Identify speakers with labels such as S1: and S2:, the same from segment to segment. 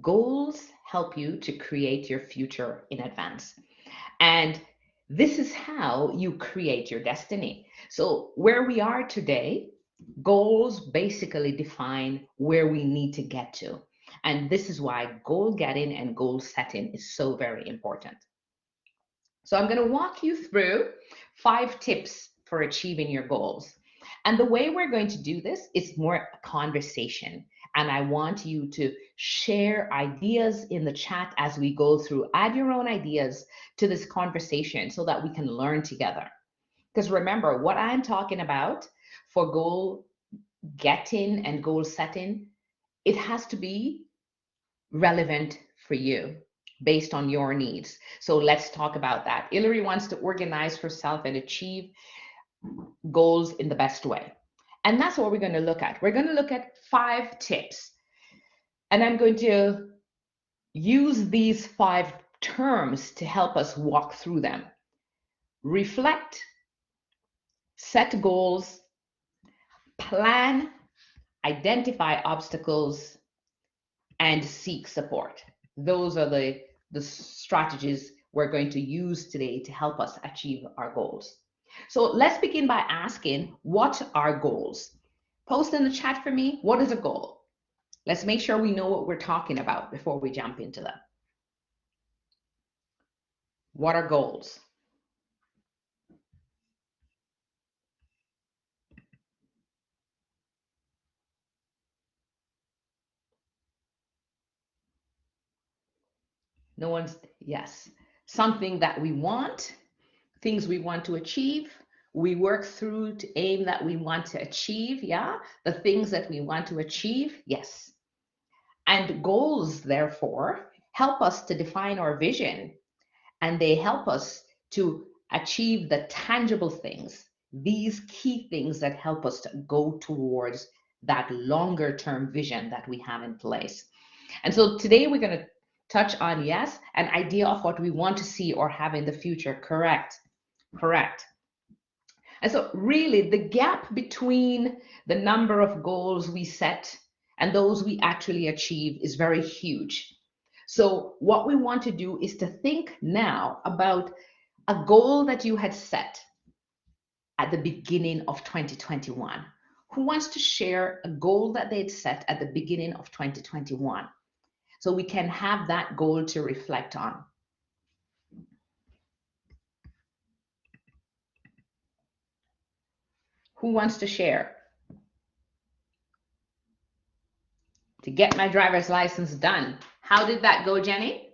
S1: Goals help you to create your future in advance. And this is how you create your destiny. So, where we are today, goals basically define where we need to get to. And this is why goal getting and goal setting is so very important. So, I'm going to walk you through 5 tips for achieving your goals. And the way we're going to do this is more a conversation. And I want you to share ideas in the chat as we go through. Add your own ideas to this conversation so that we can learn together. Because remember, what I'm talking about for goal getting and goal setting, it has to be relevant for you based on your needs. So let's talk about that. Hillary wants to organize herself and achieve goals in the best way. And that's what we're going to look at. We're going to look at 5 tips. And I'm going to use these 5 terms to help us walk through them. Reflect, set goals, plan, identify obstacles, and seek support. Those are the strategies we're going to use today to help us achieve our goals. So let's begin by asking, what are goals? Post in the chat for me, what is a goal? Let's make sure we know what we're talking about before we jump into them. What are goals? No one's, yes. Something that we want, things we want to achieve. We work through to aim that we want to achieve, yeah? The things that we want to achieve, yes. And goals, therefore, help us to define our vision, and they help us to achieve the tangible things, these key things that help us to go towards that longer term vision that we have in place. And so today we're going to touch on, yes, an idea of what we want to see or have in the future. Correct. And so really the gap between the number of goals we set and those we actually achieve is very huge. So what we want to do is to think now about a goal that you had set at the beginning of 2021. Who wants to share a goal that they'd set at the beginning of 2021? So we can have that goal to reflect on. Who wants to share? To get my driver's license done. How did that go, Jenny?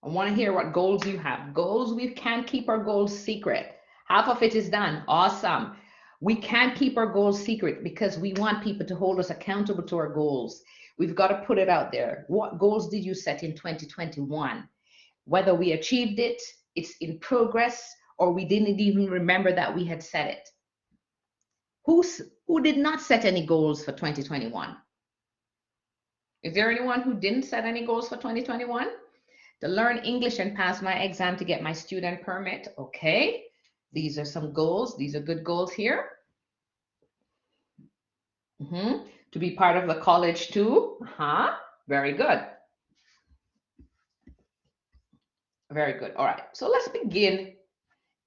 S1: I want to hear what goals you have. Goals, we can't keep our goals secret. Half of it is done. Awesome. We can't keep our goals secret because we want people to hold us accountable to our goals. We've got to put it out there. What goals did you set in 2021? Whether we achieved it, it's in progress, or we didn't even remember that we had set it. Who did not set any goals for 2021? Is there anyone who didn't set any goals for 2021? To learn English and pass my exam to get my student permit. Okay, these are some goals. These are good goals here. To be part of the college too. Very good. Very good. All right, so let's begin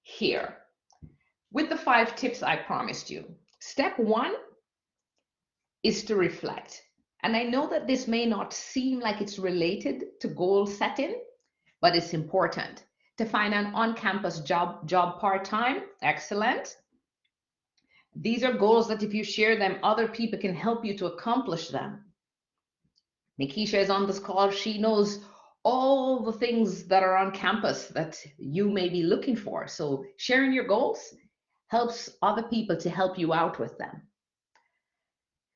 S1: here with the 5 tips I promised you. Step 1 is to reflect. And I know that this may not seem like it's related to goal setting, but it's important. To find an on-campus job part-time, excellent. These are goals that if you share them, other people can help you to accomplish them. Nikisha is on this call. She knows all the things that are on campus that you may be looking for. So sharing your goals helps other people to help you out with them.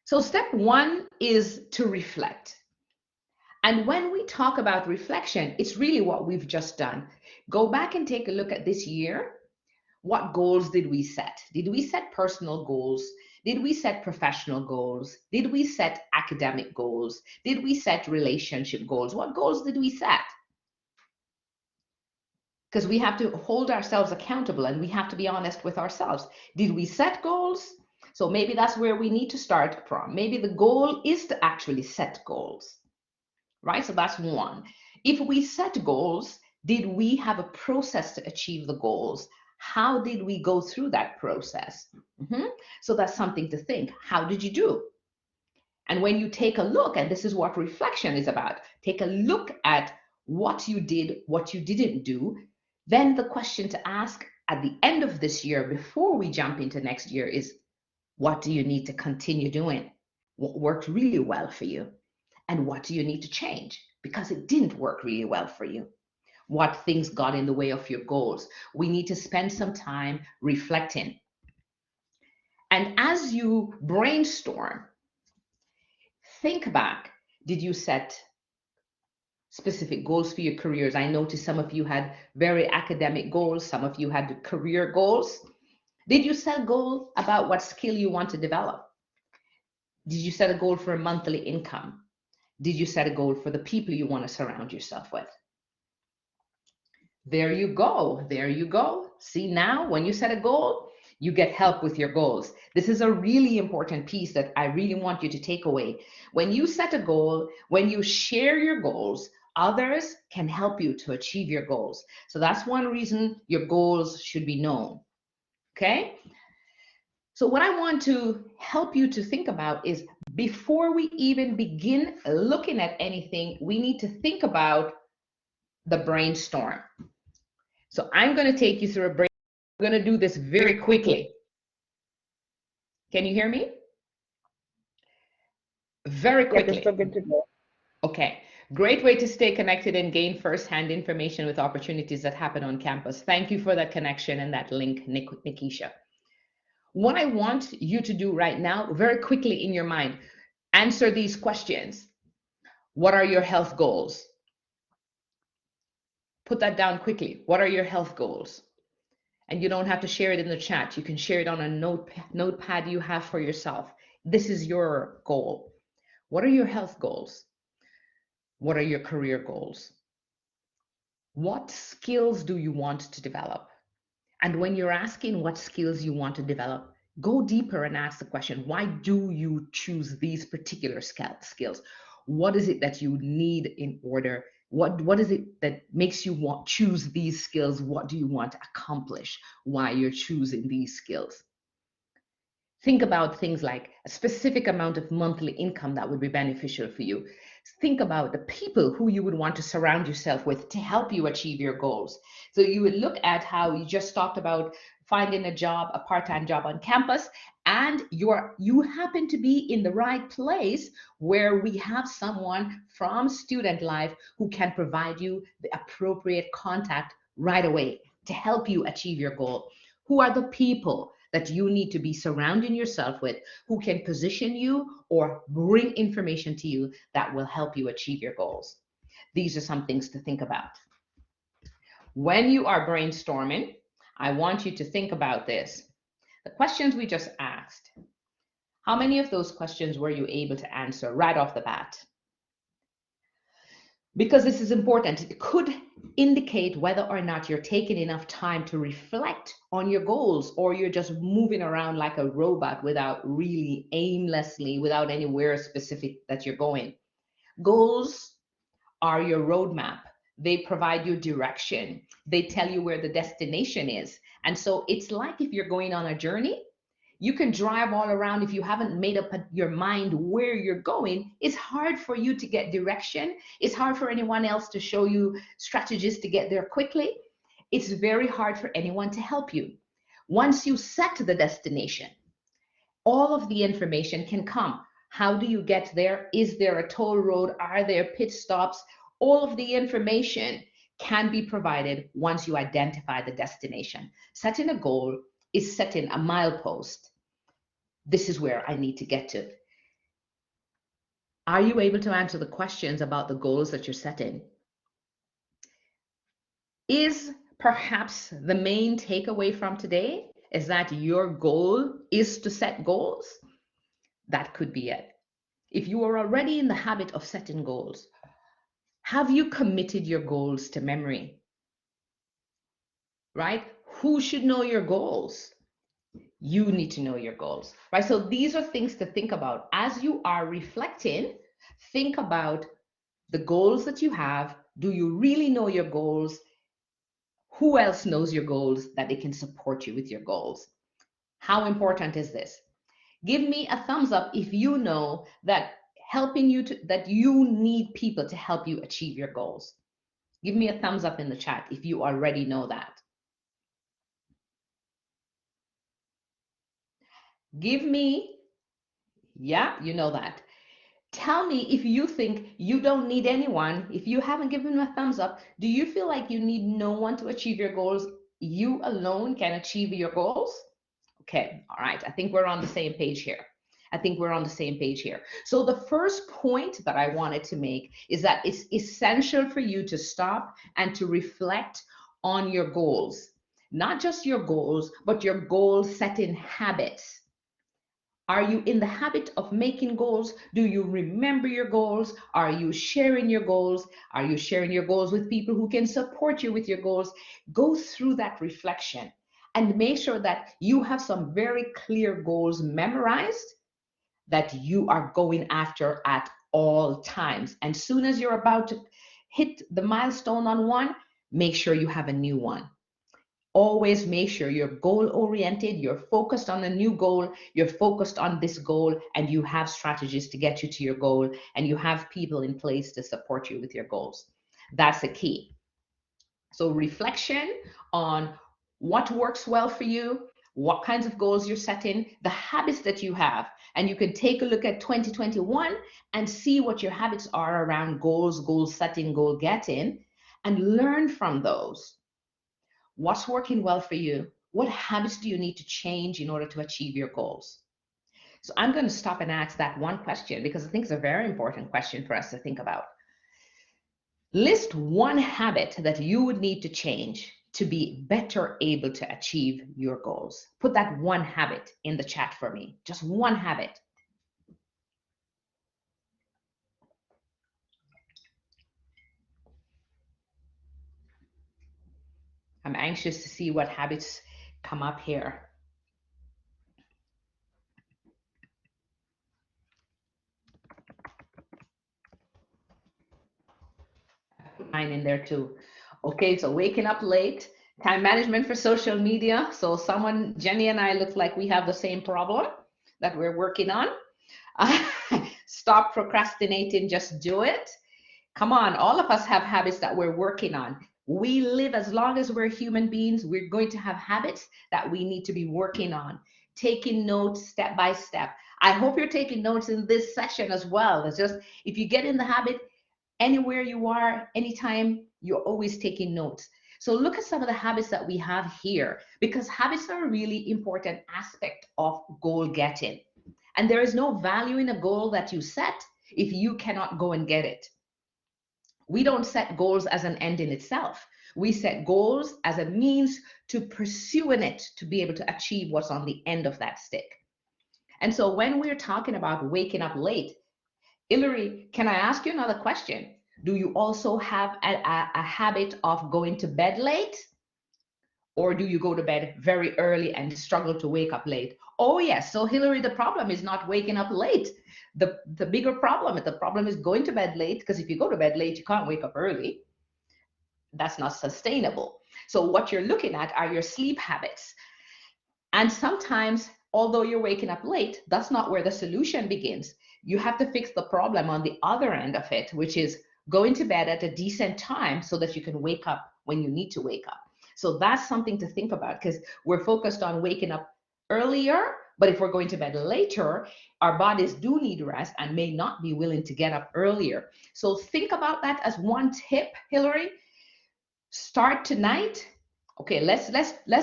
S1: So step 1 is to reflect. And when we talk about reflection, it's really what we've just done. Go back and take a look at this year. What goals did we set? Did we set personal goals? Did we set professional goals? Did we set academic goals? Did we set relationship goals? What goals did we set? Because we have to hold ourselves accountable and we have to be honest with ourselves. Did we set goals? So maybe that's where we need to start from. Maybe the goal is to actually set goals, right? So that's one. If we set goals, did we have a process to achieve the goals? How did we go through that process? So that's something to think. How did you do? And when you take a look, and this is what reflection is about, take a look at what you did, what you didn't do, then the question to ask at the end of this year before we jump into next year is, what do you need to continue doing? What worked really well for you? And what do you need to change? Because it didn't work really well for you. What things got in the way of your goals? We need to spend some time reflecting. And as you brainstorm, think back. Did you set specific goals for your careers? I noticed some of you had very academic goals, some of you had career goals. Did you set a goal about what skill you want to develop? Did you set a goal for a monthly income? Did you set a goal for the people you want to surround yourself with? There you go. There you go. See, now when you set a goal, you get help with your goals. This is a really important piece that I really want you to take away. When you set a goal, when you share your goals, others can help you to achieve your goals. So that's one reason your goals should be known. Okay? So what I want to help you to think about is before we even begin looking at anything, we need to think about the brainstorm. So I'm going to take you through a break. I'm going to do this very quickly. Can you hear me? Very quickly.
S2: Yes, it's good to go.
S1: Okay. Great way to stay connected and gain first-hand information with opportunities that happen on campus. Thank you for that connection and that link, Nikisha. What I want you to do right now, very quickly in your mind, answer these questions. What are your health goals? Put that down quickly. What are your health goals? And you don't have to share it in the chat. You can share it on a notepad you have for yourself. This is your goal. What are your health goals? What are your career goals? What skills do you want to develop? And when you're asking what skills you want to develop, go deeper and ask the question, why do you choose these particular skills? What is it that you need in order? What is it that makes you choose these skills? What do you want to accomplish? Why you're choosing these skills? Think about things like a specific amount of monthly income that would be beneficial for you. Think about the people who you would want to surround yourself with to help you achieve your goals. So you would look at how you just talked about finding a job, a part-time job on campus, and you happen to be in the right place where we have someone from student life who can provide you the appropriate contact right away to help you achieve your goal. Who are the people that you need to be surrounding yourself with who can position you or bring information to you that will help you achieve your goals? These are some things to think about. When you are brainstorming, I want you to think about this. The questions we just asked, how many of those questions were you able to answer right off the bat? Because this is important. It could indicate whether or not you're taking enough time to reflect on your goals, or you're just moving around like a robot without really aimlessly, without anywhere specific that you're going. Goals are your roadmap. They provide you direction. They tell you where the destination is. And so it's like if you're going on a journey, you can drive all around. If you haven't made up your mind where you're going, it's hard for you to get direction. It's hard for anyone else to show you strategies to get there quickly. It's very hard for anyone to help you. Once you set the destination, all of the information can come. How do you get there? Is there a toll road? Are there pit stops? All of the information can be provided once you identify the destination. Setting a goal is setting a milepost. This is where I need to get to. Are you able to answer the questions about the goals that you're setting? Is perhaps the main takeaway from today is that your goal is to set goals? That could be it. If you are already in the habit of setting goals, have you committed your goals to memory? Right? Who should know your goals? You need to know your goals, right? So these are things to think about as you are reflecting. Think about the goals that you have. Do you really know your goals? Who else knows your goals that they can support you with your goals? How important is this? Give me a thumbs up if you know that that you need people to help you achieve your goals. Give me a thumbs up in the chat if you already know that. Give me, yeah, you know that. Tell me if you think you don't need anyone. If you haven't given me a thumbs up, do you feel like you need no one to achieve your goals? You alone can achieve your goals? Okay, all right. I think we're on the same page here. I think we're on the same page here. So the first point that I wanted to make is that it's essential for you to stop and to reflect on your goals. Not just your goals, but your goal setting habits. Are you in the habit of making goals? Do you remember your goals? Are you sharing your goals? Are you sharing your goals with people who can support you with your goals? Go through that reflection and make sure that you have some very clear goals memorized that you are going after at all times. And soon as you're about to hit the milestone on one, make sure you have a new one. Always make sure you're goal oriented, you're focused on a new goal, you're focused on this goal, and you have strategies to get you to your goal, and you have people in place to support you with your goals. That's the key. So, reflection on what works well for you, what kinds of goals you're setting, the habits that you have. And you can take a look at 2021 and see what your habits are around goals, goal setting, goal getting, and learn from those. What's working well for you? What habits do you need to change in order to achieve your goals? So I'm going to stop and ask that one question because I think it's a very important question for us to think about. List one habit that you would need to change to be better able to achieve your goals. Put that one habit in the chat for me. Just one habit. I'm anxious to see what habits come up here. Mine in there too. Okay, so waking up late, time management for social media. So someone, Jenny and I look like we have the same problem that we're working on. Stop procrastinating, just do it. Come on, all of us have habits that we're working on. We live as long as we're human beings, we're going to have habits that we need to be working on. Taking notes step by step. I hope you're taking notes in this session as well. It's just if you get in the habit, anywhere you are, anytime, you're always taking notes. So look at some of the habits that we have here because habits are a really important aspect of goal getting. And there is no value in a goal that you set if you cannot go and get it. We don't set goals as an end in itself. We set goals as a means to pursuing it to be able to achieve what's on the end of that stick. And so when we're talking about waking up late, Hillary, can I ask you another question? Do you also have a habit of going to bed late? Or do you go to bed very early and struggle to wake up late? Oh, yes. So, Hillary, the problem is not waking up late. The bigger problem is going to bed late because if you go to bed late, you can't wake up early. That's not sustainable. So, what you're looking at are your sleep habits. And sometimes, although you're waking up late, that's not where the solution begins. You have to fix the problem on the other end of it, which is going to bed at a decent time so that you can wake up when you need to wake up. So that's something to think about because we're focused on waking up earlier, but if we're going to bed later, our bodies do need rest and may not be willing to get up earlier. So think about that as one tip, Hillary. Start tonight. Okay, let's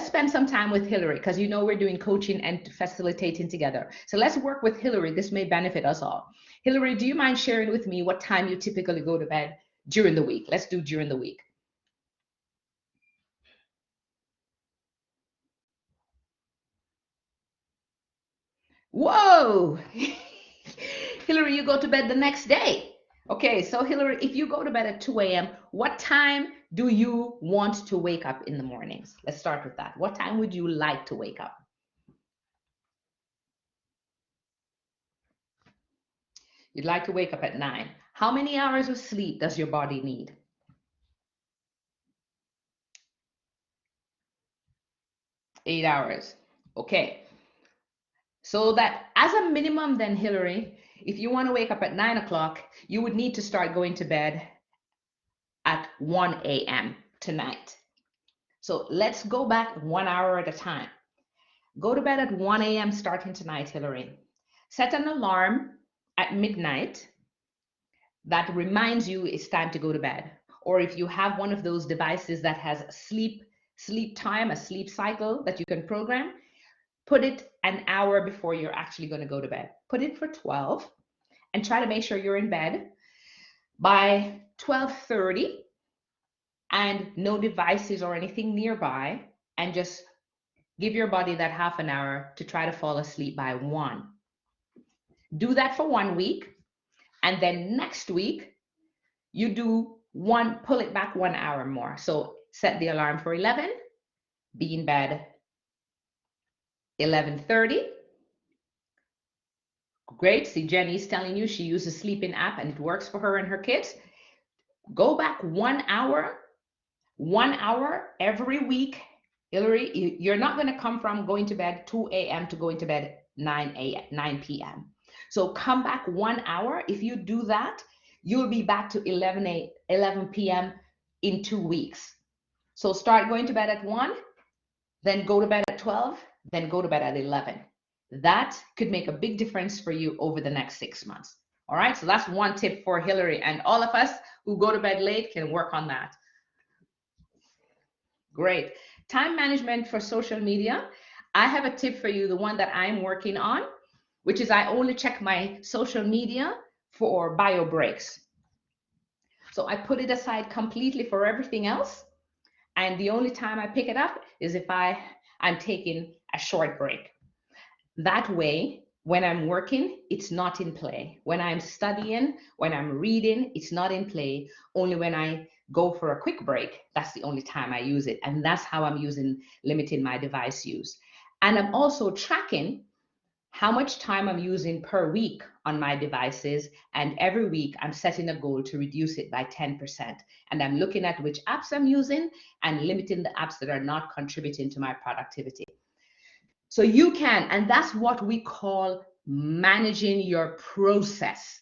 S1: spend some time with Hillary because you know we're doing coaching and facilitating together. So let's work with Hillary. This may benefit us all. Hillary, do you mind sharing with me what time you typically go to bed during the week? Let's do during the week. Whoa! Hillary, you go to bed the next day. Okay, so Hillary, if you go to bed at 2 a.m., what time do you want to wake up in the mornings? Let's start with that. What time would you like to wake up? You'd like to wake up at 9. How many hours of sleep does your body need? 8 hours. Okay. So that as a minimum then, Hillary, if you want to wake up at 9 o'clock, you would need to start going to bed at 1 a.m. tonight. So let's go back 1 hour at a time. Go to bed at 1 a.m. starting tonight, Hillary. Set an alarm at midnight that reminds you it's time to go to bed. Or if you have one of those devices that has sleep time, a sleep cycle that you can program, put it an hour before you're actually going to go to bed. Put it for 12 and try to make sure you're in bed by 12:30 and no devices or anything nearby, and just give your body that half an hour to try to fall asleep by 1. Do that for 1 week, and then next week you do one, pull it back 1 hour more. So set the alarm for 11, be in bed 11:30. Great. See, Jenny's telling you she uses sleeping app and it works for her and her kids. Go back 1 hour, 1 hour every week. Hillary, you're not going to come from going to bed 2 a.m. to going to bed 9 p.m. So come back 1 hour. If you do that, you'll be back to 11 p.m. in 2 weeks. So start going to bed at 1, then go to bed at 12, then go to bed at 11. That could make a big difference for you over the next 6 months. All right, so that's one tip for Hillary, and all of us who go to bed late can work on that. Great. Time management for social media. I have a tip for you, the one that I'm working on, which is I only check my social media for bio breaks. So I put it aside completely for everything else. And the only time I pick it up is if I'm taking a short break. That way, when I'm working, it's not in play. When I'm studying, when I'm reading, it's not in play. Only when I go for a quick break, that's the only time I use it. And that's how I'm limiting my device use. And I'm also tracking how much time I'm using per week on my devices. And every week I'm setting a goal to reduce it by 10%. And I'm looking at which apps I'm using and limiting the apps that are not contributing to my productivity. So you can, and that's what we call managing your process.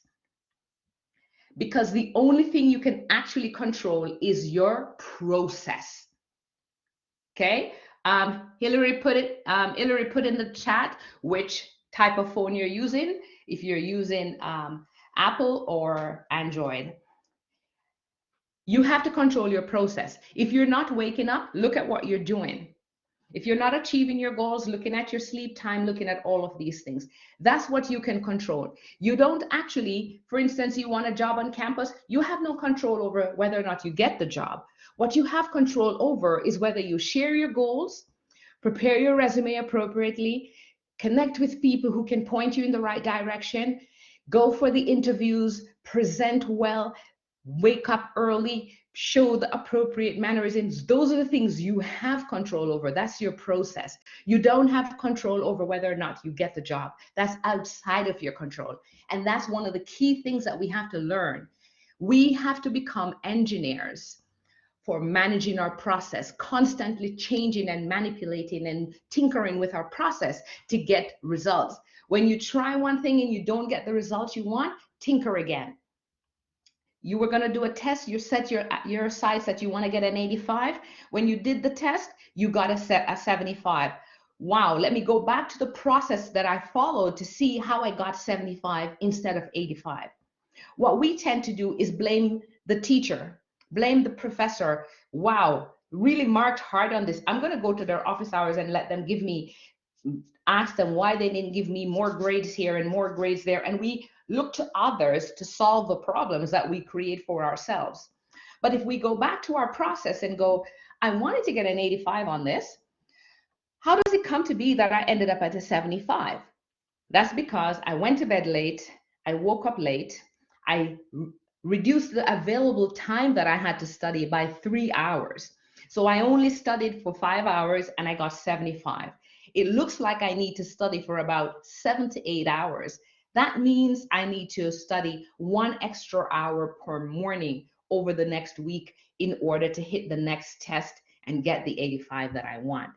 S1: Because the only thing you can actually control is your process. Okay? Hillary put in the chat which type of phone you're using, if you're using Apple or Android. You have to control your process. If you're not waking up, look at what you're doing. If you're not achieving your goals, looking at your sleep time, looking at all of these things, that's what you can control. You don't actually, for instance, you want a job on campus, you have no control over whether or not you get the job. What you have control over is whether you share your goals, prepare your resume appropriately, connect with people who can point you in the right direction, go for the interviews, present well, wake up early, show the appropriate mannerisms. Those are the things you have control over. That's your process. You don't have control over whether or not you get the job. That's outside of your control. And that's one of the key things that we have to learn. We have to become engineers for managing our process, constantly changing and manipulating and tinkering with our process to get results. When you try one thing and you don't get the results you want, tinker again. You were going to do a test, you set your sights that you want to get an 85. When you did the test, you got a 75. Wow, let me go back to the process that I followed to see how I got 75 instead of 85. What we tend to do is blame the teacher, blame the professor. Wow, really marked hard on this. I'm going to go to their office hours and let them ask them why they didn't give me more grades here and more grades there. And we look to others to solve the problems that we create for ourselves. But if we go back to our process and go, I wanted to get an 85 on this, how does it come to be that I ended up at a 75? That's because I went to bed late, I woke up late, I reduced the available time that I had to study by 3 hours. So I only studied for 5 hours and I got 75. It looks like I need to study for about 7 to 8 hours. That means I need to study 1 extra hour per morning over the next week in order to hit the next test and get the 85 that I want.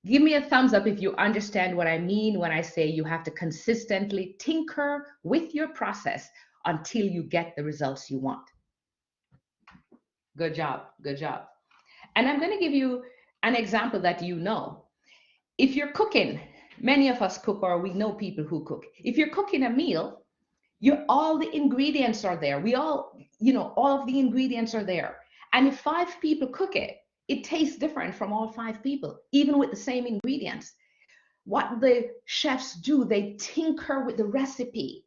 S1: Give me a thumbs up if you understand what I mean when I say you have to consistently tinker with your process until you get the results you want. Good job. Good job. And I'm going to give you an example that you know. If you're cooking, many of us cook or we know people who cook. If you're cooking a meal, all the ingredients are there. We all, all of the ingredients are there. And if 5 people cook it, it tastes different from all 5 people, even with the same ingredients. What the chefs do, they tinker with the recipe.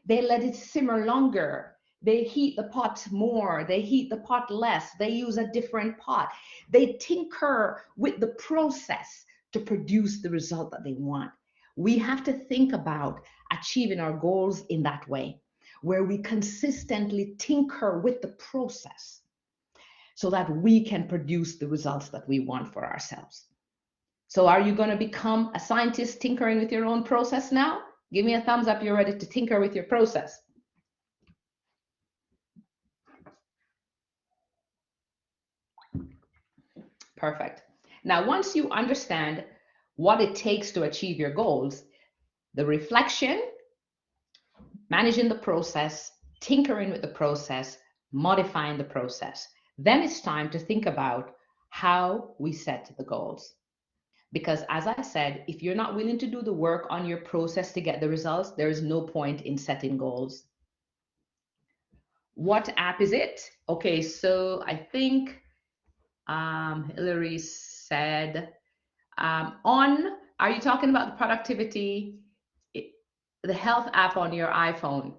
S1: They let it simmer longer. They heat the pot more. They heat the pot less. They use a different pot. They tinker with the process to produce the result that they want. We have to think about achieving our goals in that way, where we consistently tinker with the process so that we can produce the results that we want for ourselves. So are you going to become a scientist tinkering with your own process now? Give me a thumbs up. You're ready to tinker with your process. Perfect. Now, once you understand what it takes to achieve your goals, the reflection, managing the process, tinkering with the process, modifying the process, then it's time to think about how we set the goals. Because as I said, if you're not willing to do the work on your process to get the results, there is no point in setting goals. What app is it? Okay, so I think Hillary said are you talking about the productivity, the health app on your iPhone?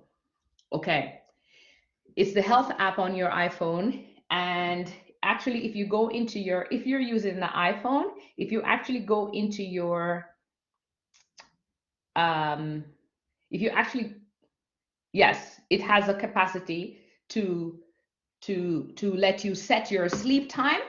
S1: Okay, it's the health app on your iPhone. And actually, if you go into if you're using the iPhone, if you actually go into your, if you actually, yes, it has a capacity to let you set your sleep time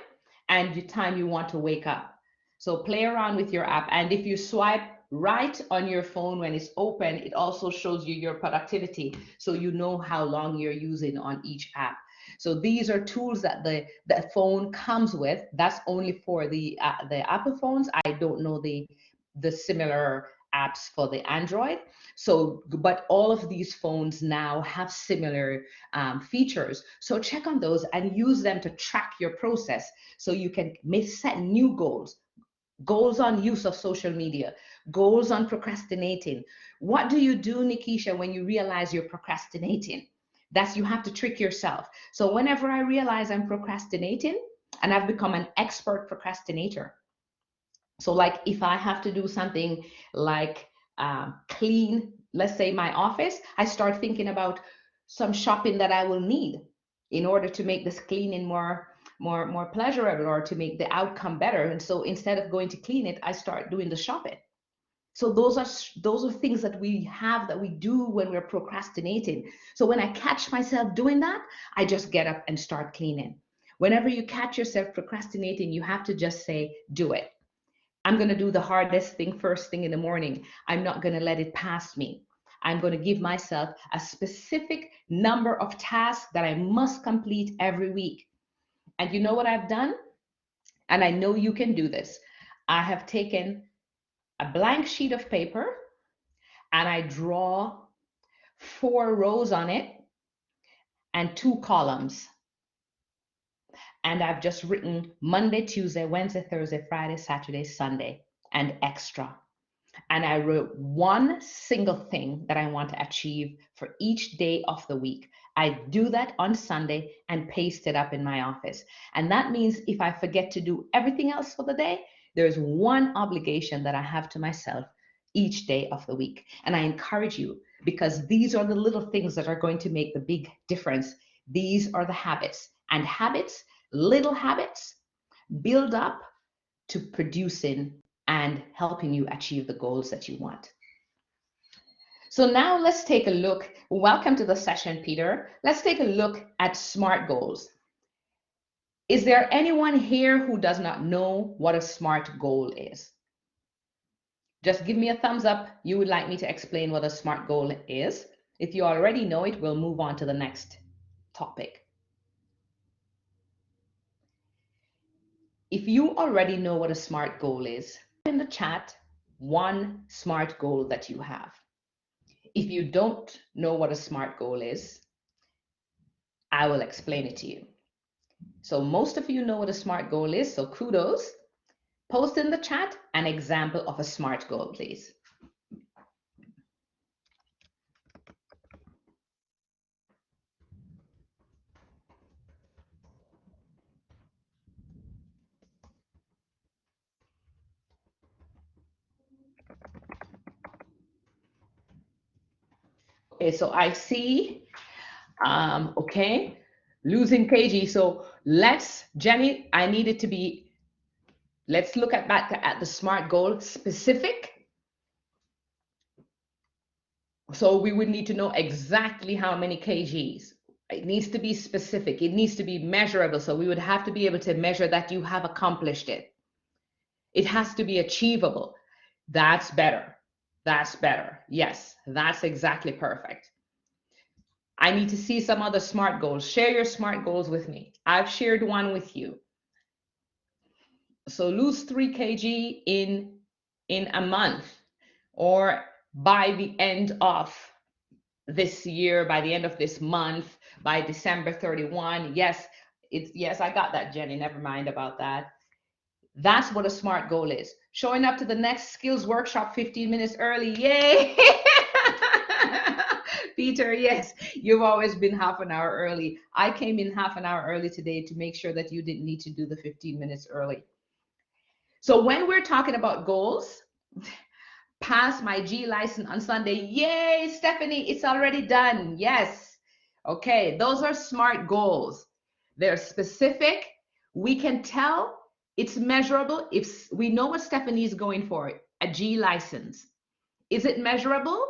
S1: and the time you want to wake up. So play around with your app. And if you swipe right on your phone when it's open, it also shows you your productivity. So you know how long you're using on each app. So these are tools that the phone comes with. That's only for the Apple phones. I don't know the similar apps for the Android. So, but all of these phones now have similar features. So check on those and use them to track your process so you can set new goals. Goals on use of social media, goals on procrastinating. What do you do, Nikisha, when you realize you're procrastinating? That's, you have to trick yourself. So whenever I realize I'm procrastinating, and I've become an expert procrastinator, so like if I have to do something like clean, let's say my office, I start thinking about some shopping that I will need in order to make this cleaning more pleasurable or to make the outcome better. And so instead of going to clean it, I start doing the shopping. So those are things that we do when we're procrastinating. So when I catch myself doing that, I just get up and start cleaning. Whenever you catch yourself procrastinating, you have to just say, do it. I'm going to do the hardest thing first thing in the morning. I'm not going to let it pass me. I'm going to give myself a specific number of tasks that I must complete every week. And you know what I've done? And I know you can do this. I have taken a blank sheet of paper and I draw 4 rows on it and 2 columns. And I've just written Monday, Tuesday, Wednesday, Thursday, Friday, Saturday, Sunday, and extra. And I wrote one single thing that I want to achieve for each day of the week. I do that on Sunday and paste it up in my office. And that means if I forget to do everything else for the day, there's one obligation that I have to myself each day of the week. And I encourage you, because these are the little things that are going to make the big difference. These are the habits. And habits, little habits, build up to producing and helping you achieve the goals that you want. So now let's take a look. Welcome to the session, Peter. Let's take a look at SMART goals. Is there anyone here who does not know what a SMART goal is? Just give me a thumbs up. You would like me to explain what a SMART goal is. If you already know it, we'll move on to the next topic. If you already know what a SMART goal is, in the chat, one SMART goal that you have. If you don't know what a SMART goal is, I will explain it to you. So most of you know what a SMART goal is, so kudos. Post in the chat an example of a SMART goal, please. Okay, so I see, okay, losing kg. So let's, Jenny, I need it to be, let's look at back at the SMART goal specific. So we would need to know exactly how many kgs. It needs to be specific. It needs to be measurable. So we would have to be able to measure that you have accomplished it. It has to be achievable. That's better. That's better. Yes, that's exactly perfect. I need to see some other SMART goals. Share your SMART goals with me. I've shared one with you. So lose 3 kg in a month, or by the end of this year, by the end of this month, by December 31. Yes, yes, I got that, Jenny. Never mind about that. That's what a SMART goal is. Showing up to the next skills workshop 15 minutes early. Yay! Peter, yes, you've always been half an hour early. I came in half an hour early today to make sure that you didn't need to do the 15 minutes early. So when we're talking about goals, pass my G license on Sunday. Yay, Stephanie, it's already done. Yes. Okay, those are SMART goals. They're specific. We can tell it's measurable. If we know what Stephanie is going for, a G license. Is it measurable?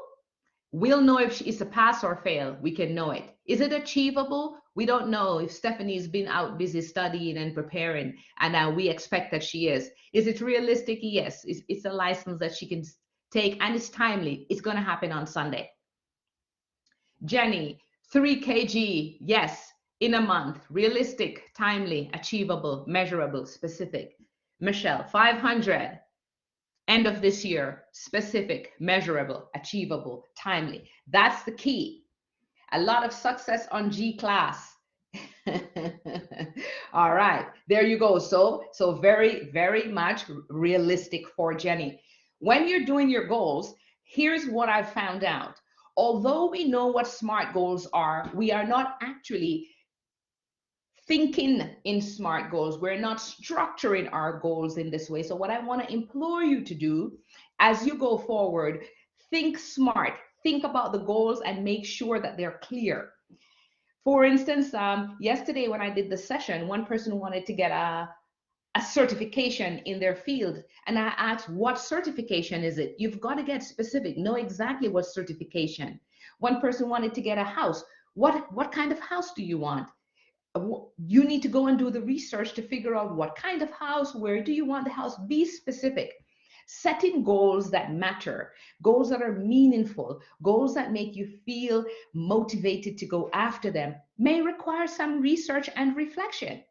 S1: We'll know if it's a pass or fail. We can know it. Is it achievable? We don't know if Stephanie's been out busy studying and preparing, and we expect that she is. Is it realistic? Yes. It's a license that she can take, and it's timely. It's going to happen on Sunday. Jenny, 3 kg, yes, in a month. Realistic, timely, achievable, measurable, specific. Michelle, 500. End of this year, specific, measurable, achievable, timely. That's the key. A lot of success on G class. All right, there you go. So very, very much realistic for Jenny. When you're doing your goals, here's what I've found out. Although we know what SMART goals are, we are not actually thinking in SMART goals. We're not structuring our goals in this way. So what I want to implore you to do as you go forward, think SMART. Think about the goals and make sure that they're clear. For instance, yesterday when I did the session, one person wanted to get a certification in their field. And I asked, what certification is it? You've got to get specific, know exactly what certification. One person wanted to get a house. What kind of house do you want? You need to go and do the research to figure out what kind of house, where do you want the house. Be specific. Setting goals that matter, goals that are meaningful, goals that make you feel motivated to go after them may require some research and reflection.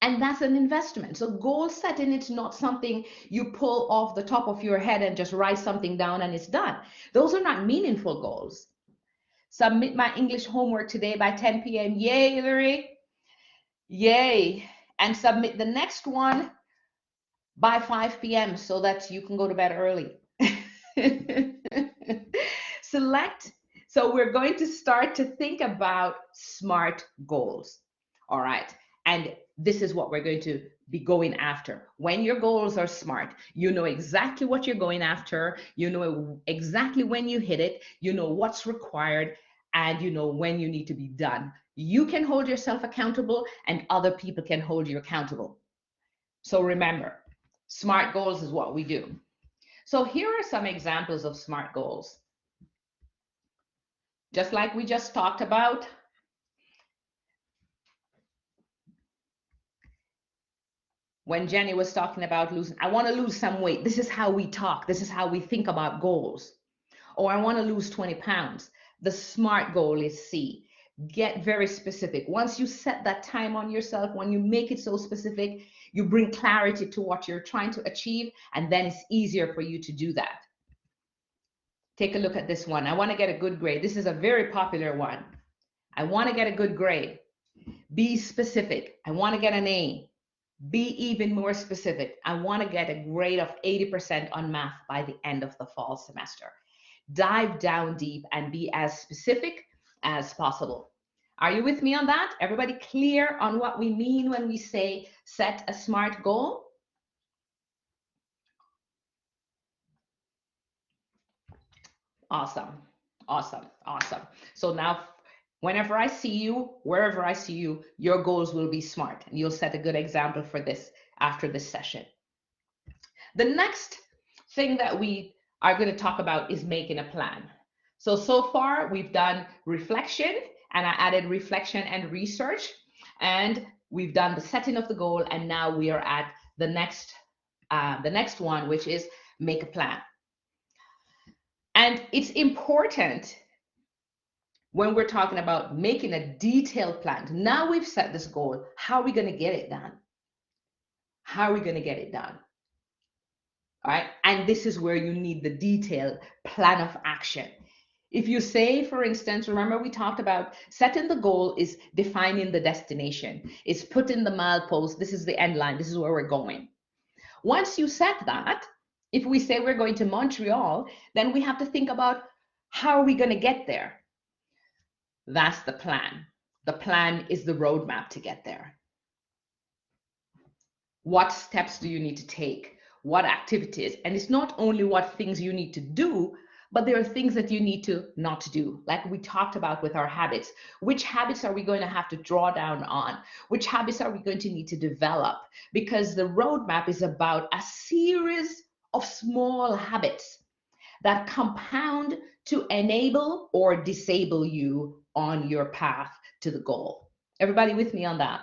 S1: And that's an investment. So goal setting, it's not something you pull off the top of your head and just write something down and it's done. Those are not meaningful goals. Submit my English homework today by 10 p.m. Yay, Hillary. Yay. And submit the next one by 5 p.m. so that you can go to bed early. Select. So we're going to start to think about SMART goals. All right. And this is what we're going to be going after. When your goals are SMART, you know exactly what you're going after. You know exactly when you hit it. You know what's required, and you know when you need to be done. You can hold yourself accountable, and other people can hold you accountable. So remember, SMART goals is what we do. So here are some examples of SMART goals. Just like we just talked about, When Jenny was talking about losing, I want to lose some weight. This is how we talk. This is how we think about goals. Or I want to lose 20 pounds. The SMART goal is C. Get very specific. Once you set that time on yourself, when you make it so specific, you bring clarity to what you're trying to achieve, and then it's easier for you to do that. Take a look at this one. I want to get a good grade. This is a very popular one. I want to get a good grade. Be specific. I want to get an A. Be even more specific. I want to get a grade of 80% on math by the end of the fall semester. Dive down deep and be as specific as possible. Are you with me on that? Everybody clear on what we mean when we say set a SMART goal? Awesome, awesome, awesome. So now, whenever I see you, wherever I see you, your goals will be SMART, and you'll set a good example for this after this session. The next thing that we are going to talk about is making a plan. So far we've done reflection, and I added reflection and research, and we've done the setting of the goal, and now we are at the next one, which is make a plan. And it's important when we're talking about making a detailed plan. Now we've set this goal, how are we going to get it done? How are we going to get it done? All right, and this is where you need the detailed plan of action. If you say, for instance, remember we talked about setting the goal is defining the destination. It's putting the milepost. This is the end line. This is where we're going. Once you set that, if we say we're going to Montreal, then we have to think about how are we going to get there? That's the plan. The plan is the roadmap to get there. What steps do you need to take? What activities? And it's not only what things you need to do, but there are things that you need to not do, like we talked about with our habits. Which habits are we going to have to draw down on? Which habits are we going to need to develop? Because the roadmap is about a series of small habits that compound to enable or disable you on your path to the goal. Everybody with me on that?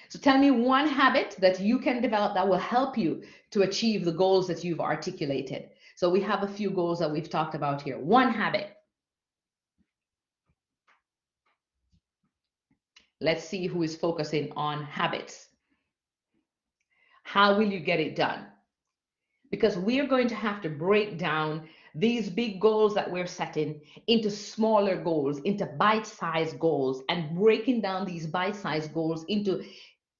S1: So tell me one habit that you can develop that will help you to achieve the goals that you've articulated. So we have a few goals that we've talked about here. One habit. Let's see who is focusing on habits. How will you get it done? Because we are going to have to break down these big goals that we're setting into smaller goals, into bite-sized goals, and breaking down these bite-sized goals into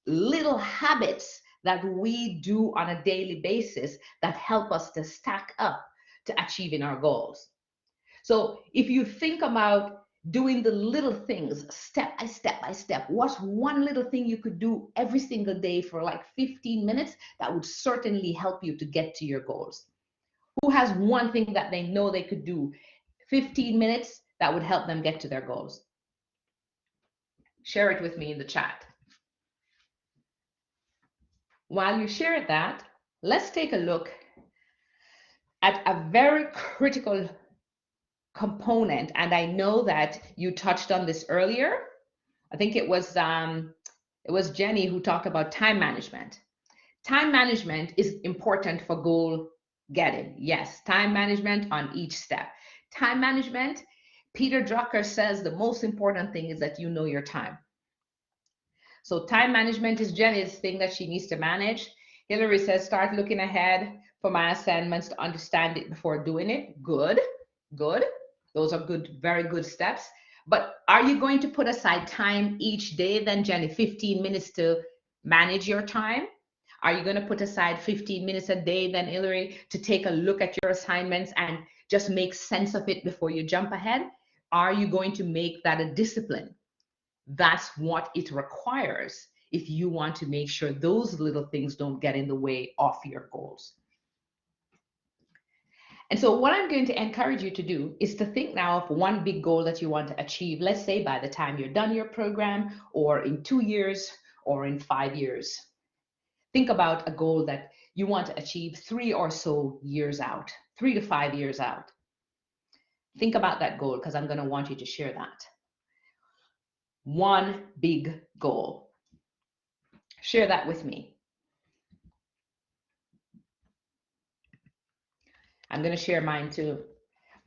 S1: little habits that we do on a daily basis that help us to stack up to achieving our goals. So if you think about doing the little things step by step, what's one little thing you could do every single day for like 15 minutes that would certainly help you to get to your goals? Who has one thing that they know they could do 15 minutes that would help them get to their goals? Share it with me in the chat. While you share that, let's take a look at a very critical component. And I know that you touched on this earlier. I think it was Jenny who talked about time management. Time management is important for goal getting. Yes, time management on each step. Time management, Peter Drucker says the most important thing is that you know your time. So time management is Jenny's thing that she needs to manage. Hillary says, start looking ahead for my assignments to understand it before doing it. Good, good. Those are good, very good steps. But are you going to put aside time each day then, Jenny, 15 minutes to manage your time? Are you going to put aside 15 minutes a day then, Hillary, to take a look at your assignments and just make sense of it before you jump ahead? Are you going to make that a discipline? That's what it requires if you want to make sure those little things don't get in the way of your goals. And so what I'm going to encourage you to do is to think now of one big goal that you want to achieve, let's say by the time you're done your program, or in 2 years, or in 5 years. Think about a goal that you want to achieve 3 or so years out, 3 to 5 years out. Think about that goal, because I'm going to want you to share that. One big goal. Share that with me. I'm going to share mine too.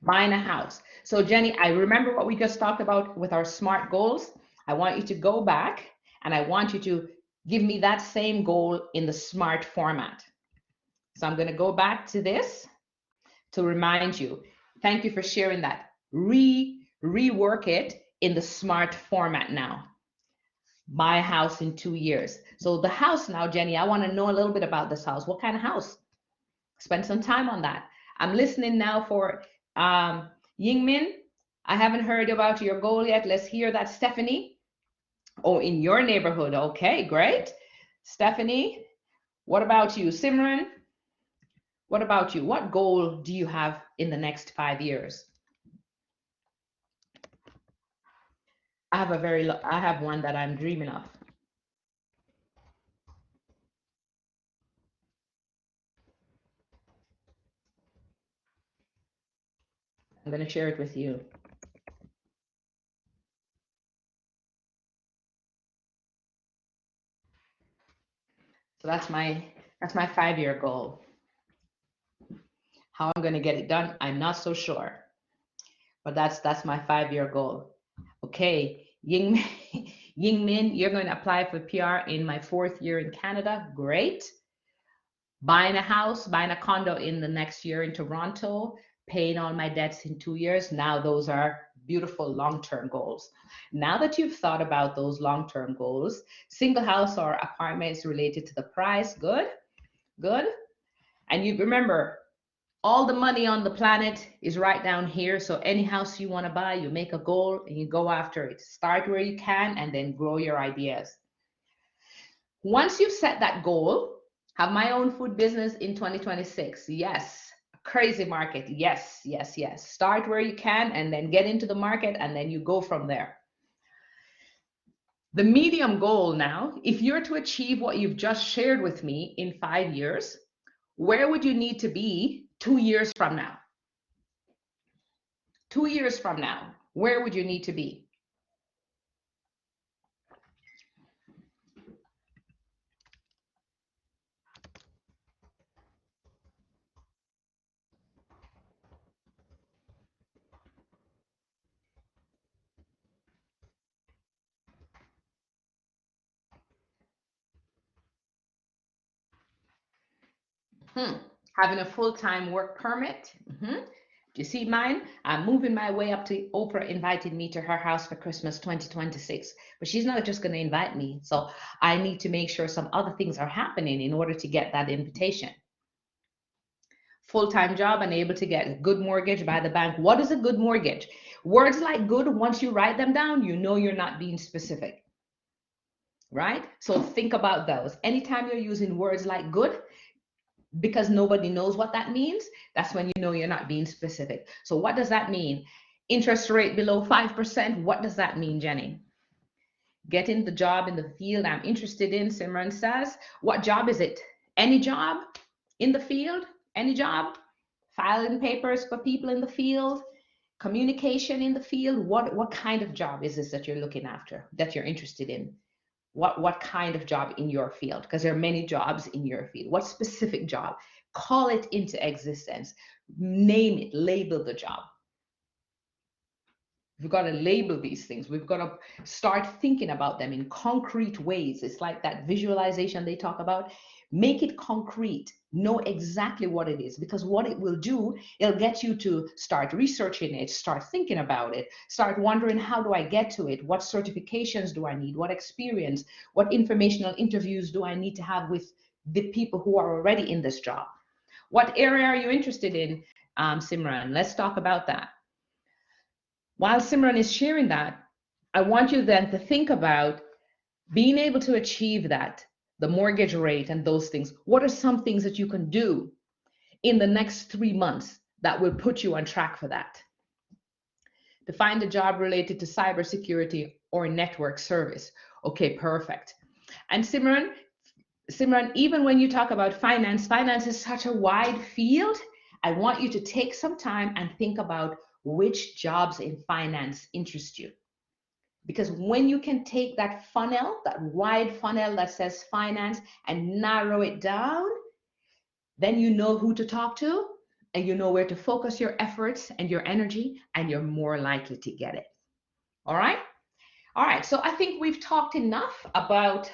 S1: Buying a house. So Jenny, I remember what we just talked about with our SMART goals. I want you to go back and I want you to give me that same goal in the SMART format. So I'm going to go back to this to remind you. Thank you for sharing that. Rework it in the SMART format now. Buy a house in 2 years. So the house now, Jenny, I want to know a little bit about this house. What kind of house? Spend some time on that. I'm listening now for Yingmin. I haven't heard about your goal yet. Let's hear that, Stephanie. Oh, in your neighborhood. Okay, great. Stephanie, what about you? Simran, what about you? What goal do you have in the next 5 years? I have one that I'm dreaming of. I'm going to share it with you. So that's my 5-year goal. How I'm going to get it done, I'm not so sure. But that's my 5-year goal. Okay, Ying Min, you're going to apply for PR in my 4th year in Canada. Great. Buying a house, buying a condo in the next year in Toronto, paying all my debts in 2 years. Now those are beautiful long-term goals. Now that you've thought about those long-term goals, single house or apartments related to the price, good, good. And you remember, all the money on the planet is right down here. So any house you want to buy, you make a goal and you go after it. Start where you can and then grow your ideas. Once you've set that goal, have my own food business in 2026. Yes. Crazy market. Yes, yes, yes. Start where you can and then get into the market and then you go from there. The medium goal now, if you're to achieve what you've just shared with me in 5 years, where would you need to be 2 years from now? 2 years from now, where would you need to be? Having a full-time work permit. Do you see mine? I'm moving my way up to Oprah invited me to her house for Christmas 2026. But she's not just going to invite me. So I need to make sure some other things are happening in order to get that invitation. Full-time job and able to get a good mortgage by the bank. What is a good mortgage? Words like good, once you write them down, you know you're not being specific. Right? So think about those. Anytime you're using words like good, because nobody knows what that means, that's when you know you're not being specific. So what does that mean? Interest rate below 5%. What does that mean, Jenny? Getting the job in the field I'm interested in, Simran says. What job is it? Any job in the field? Any job? Filing papers for people in the field? Communication in the field? What kind of job is this that you're looking after, that you're interested in? What kind of job in your field? Because there are many jobs in your field. What specific job? Call it into existence. Name it, label the job. We've got to label these things. We've got to start thinking about them in concrete ways. It's like that visualization they talk about. Make it concrete. Know exactly what it is, because what it will do, it'll get you to start researching it, start thinking about it, start wondering, how do I get to it? What certifications do I need? What experience? What informational interviews do I need to have with the people who are already in this job? What area are you interested in, Simran? Let's talk about that. While Simran is sharing that, I want you then to think about being able to achieve that, the mortgage rate and those things. What are some things that you can do in the next 3 months that will put you on track for that? To find a job related to cybersecurity or network service. Okay, perfect. And Simran, even when you talk about finance, finance is such a wide field. I want you to take some time and think about which jobs in finance interest you. Because when you can take that funnel, that wide funnel that says finance, and narrow it down, then you know who to talk to and you know where to focus your efforts and your energy, and you're more likely to get it. All right? All right. So I think we've talked enough about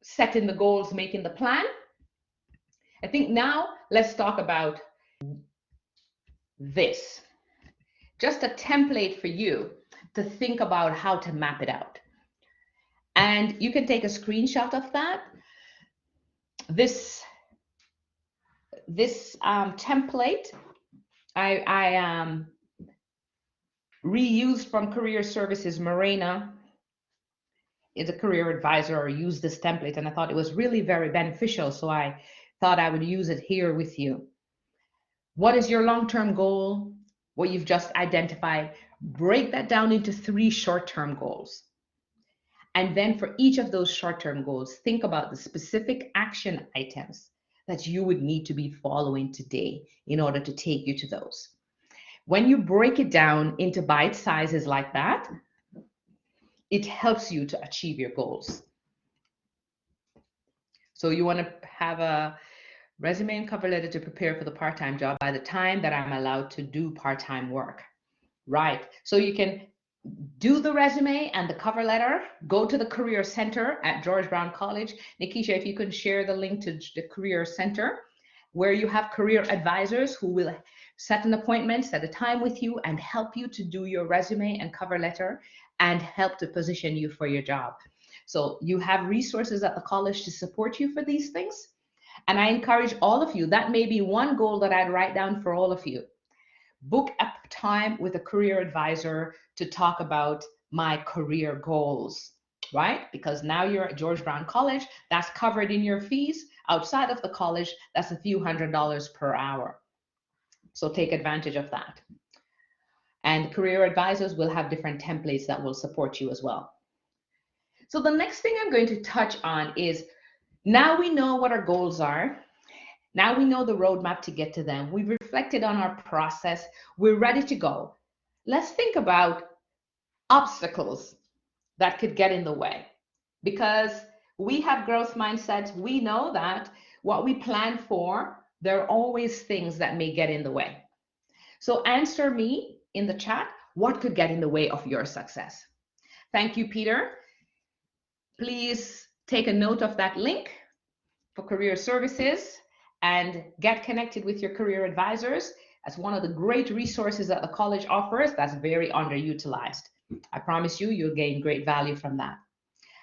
S1: setting the goals, making the plan. I think now let's talk about this. Just a template for you to think about how to map it out. And you can take a screenshot of that. This template I reused from Career Services. Morena is a career advisor, or used this template, and I thought it was really very beneficial. So I thought I would use it here with you. What is your long-term goal? What you've just identified. Break that down into 3 short-term goals. And then for each of those short-term goals, think about the specific action items that you would need to be following today in order to take you to those. When you break it down into bite sizes like that, it helps you to achieve your goals. So you want to have a resume and cover letter to prepare for the part-time job by the time that I'm allowed to do part-time work. Right. So you can do the resume and the cover letter, go to the Career Center at George Brown College. Nikisha, if you can share the link to the Career Center, where you have career advisors who will set an appointment, set a time with you, and help you to do your resume and cover letter and help to position you for your job. So you have resources at the college to support you for these things. And I encourage all of you, that may be one goal that I'd write down for all of you. Book a time with a career advisor to talk about my career goals, right? Because now you're at George Brown College, that's covered in your fees. Outside of the college, that's a few $100s per hour. So take advantage of that. And career advisors will have different templates that will support you as well. So the next thing I'm going to touch on is, now we know what our goals are. Now we know the roadmap to get to them. We've reflected on our process. We're ready to go. Let's think about obstacles that could get in the way. Because we have growth mindsets, we know that what we plan for, there are always things that may get in the way. So answer me in the chat, what could get in the way of your success? Thank you, Peter. Please take a note of that link for career services and get connected with your career advisors. That's one of the great resources that the college offers that's very underutilized. I promise you, you'll gain great value from that.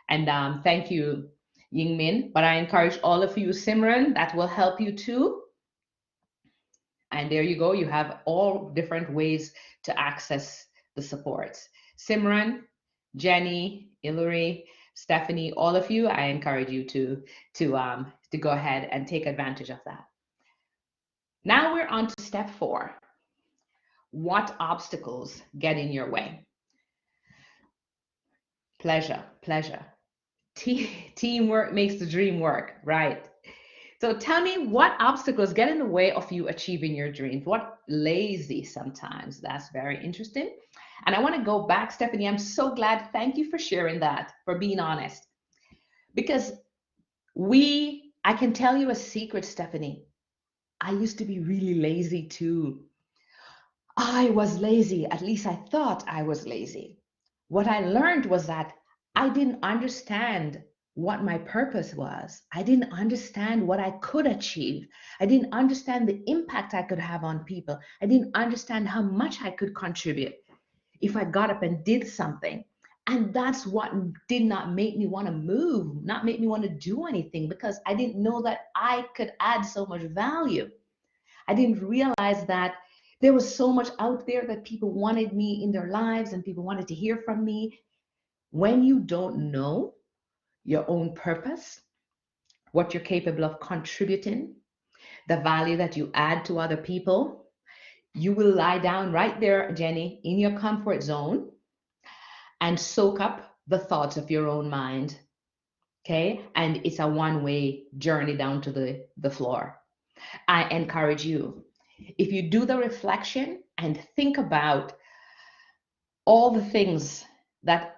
S1: And thank you, Ying Min. But I encourage all of you, Simran, that will help you too. And there you go. You have all different ways to access the supports. Simran, Jenny, Ilary, Stephanie, all of you, I encourage you to go ahead and take advantage of that. Now we're on to step 4. What obstacles get in your way? Pleasure. Teamwork makes the dream work, right? So tell me, what obstacles get in the way of you achieving your dreams? What lazy sometimes? That's very interesting. And I want to go back, Stephanie. I'm so glad. Thank you for sharing that, for being honest. Because I can tell you a secret, Stephanie. I used to be really lazy too. I was lazy. At least I thought I was lazy. What I learned was that I didn't understand what my purpose was. I didn't understand what I could achieve. I didn't understand the impact I could have on people. I didn't understand how much I could contribute if I got up and did something. And that's what did not make me want to move, not make me want to do anything, because I didn't know that I could add so much value. I didn't realize that there was so much out there that people wanted me in their lives and people wanted to hear from me. When you don't know your own purpose, what you're capable of contributing, the value that you add to other people, you will lie down right there, Jenny, in your comfort zone and soak up the thoughts of your own mind. Okay? And it's a one-way journey down to the floor. I encourage you, if you do the reflection and think about all the things that,